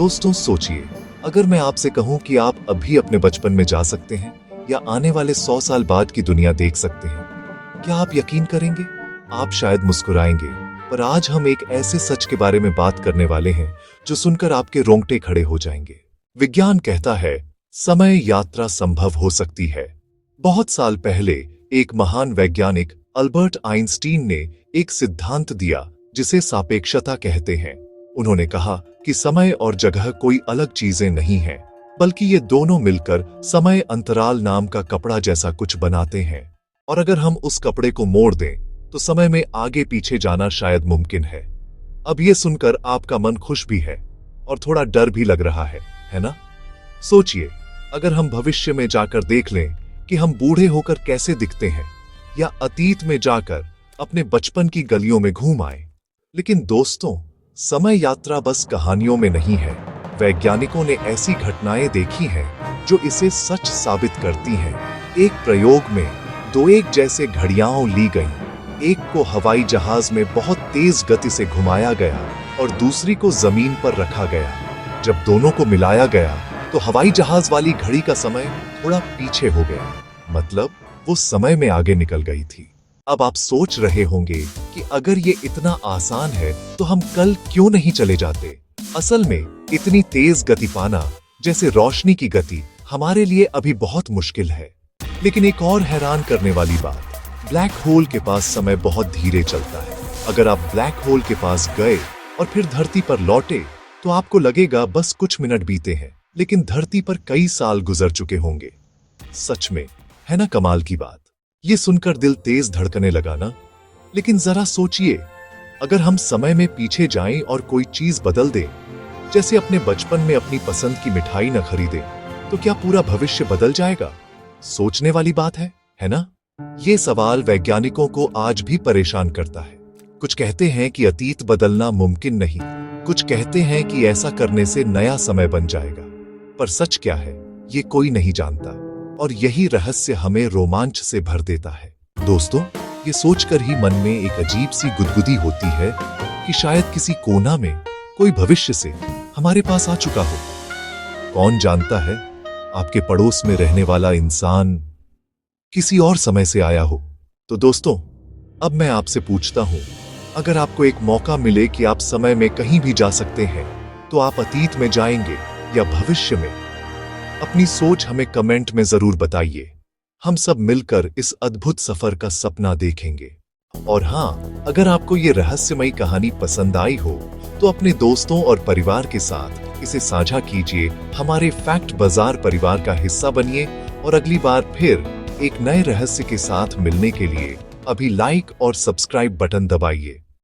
दोस्तों सोचिए, अगर मैं आपसे कहूं कि आप अभी अपने बचपन में जा सकते हैं या आने वाले 100 साल बाद की दुनिया देख सकते हैं, क्या आप यकीन करेंगे? आप शायद मुस्कुराएंगे, पर आज हम एक ऐसे सच के बारे में बात करने वाले हैं जो सुनकर आपके रोंगटे खड़े हो जाएंगे। विज्ञान कहता है समय यात्रा संभव हो सकती है। बहुत साल पहले एक महान वैज्ञानिक अल्बर्ट आइंस्टीन ने एक सिद्धांत दिया जिसे सापेक्षता कहते हैं। उन्होंने कहा कि समय और जगह कोई अलग चीजें नहीं हैं, बल्कि ये दोनों मिलकर समय अंतराल नाम का कपड़ा जैसा कुछ बनाते हैं। और अगर हम उस कपड़े को मोड़ दें तो समय में आगे पीछे जाना शायद मुमकिन है। अब ये सुनकर आपका मन खुश भी है और थोड़ा डर भी लग रहा है ना? सोचिए, अगर हम भविष्य में जाकर देख लें कि हम बूढ़े होकर कैसे दिखते हैं, या अतीत में जाकर अपने बचपन की गलियों में घूम आए। लेकिन दोस्तों, समय यात्रा बस कहानियों में नहीं है। वैज्ञानिकों ने ऐसी घटनाएं देखी हैं जो इसे सच साबित करती हैं। एक प्रयोग में दो एक जैसे घड़ियां ली गईं। एक को हवाई जहाज में बहुत तेज गति से घुमाया गया और दूसरी को जमीन पर रखा गया। जब दोनों को मिलाया गया तो हवाई जहाज वाली घड़ी का समय थोड़ा पीछे हो गया, मतलब वो समय में आगे निकल गई थी। अब आप सोच रहे होंगे कि अगर ये इतना आसान है तो हम कल क्यों नहीं चले जाते? असल में इतनी तेज गति पाना, जैसे रोशनी की गति, हमारे लिए अभी बहुत मुश्किल है। लेकिन एक और हैरान करने वाली बात, ब्लैक होल के पास समय बहुत धीरे चलता है। अगर आप ब्लैक होल के पास गए और फिर धरती पर लौटे तो आपको लगेगा बस कुछ मिनट बीते हैं, लेकिन धरती पर कई साल गुजर चुके होंगे। सच में, है ना कमाल की बात? ये सुनकर दिल तेज धड़कने लगा ना? लेकिन जरा सोचिए, अगर हम समय में पीछे जाएं और कोई चीज बदल दें, जैसे अपने बचपन में अपनी पसंद की मिठाई न खरीदें, तो क्या पूरा भविष्य बदल जाएगा? सोचने वाली बात है ना? ये सवाल वैज्ञानिकों को आज भी परेशान करता है। कुछ कहते हैं कि अतीत बदलना मुमकिन नहीं, कुछ कहते हैं कि ऐसा करने से नया समय बन जाएगा। पर सच क्या है, ये कोई नहीं जानता, और यही रहस्य हमें रोमांच से भर देता है। दोस्तों, ये सोचकर ही मन में एक अजीब सी गुदगुदी होती है कि शायद किसी कोना में कोई भविष्य से हमारे पास आ चुका हो। कौन जानता है, आपके पड़ोस में रहने वाला इंसान किसी और समय से आया हो। तो दोस्तों, अब मैं आपसे पूछता हूं, अगर आपको एक मौका मिले कि आप समय में कहीं भी जा सकते हैं, तो आप अतीत में जाएंगे या भविष्य में? अपनी सोच हमें कमेंट में जरूर बताइए। हम सब मिलकर इस अद्भुत सफर का सपना देखेंगे। और हाँ, अगर आपको ये रहस्यमयी कहानी पसंद आई हो तो अपने दोस्तों और परिवार के साथ इसे साझा कीजिए। हमारे फैक्ट बाजार परिवार का हिस्सा बनिए और अगली बार फिर एक नए रहस्य के साथ मिलने के लिए अभी लाइक और सब्सक्राइब बटन दबाइए।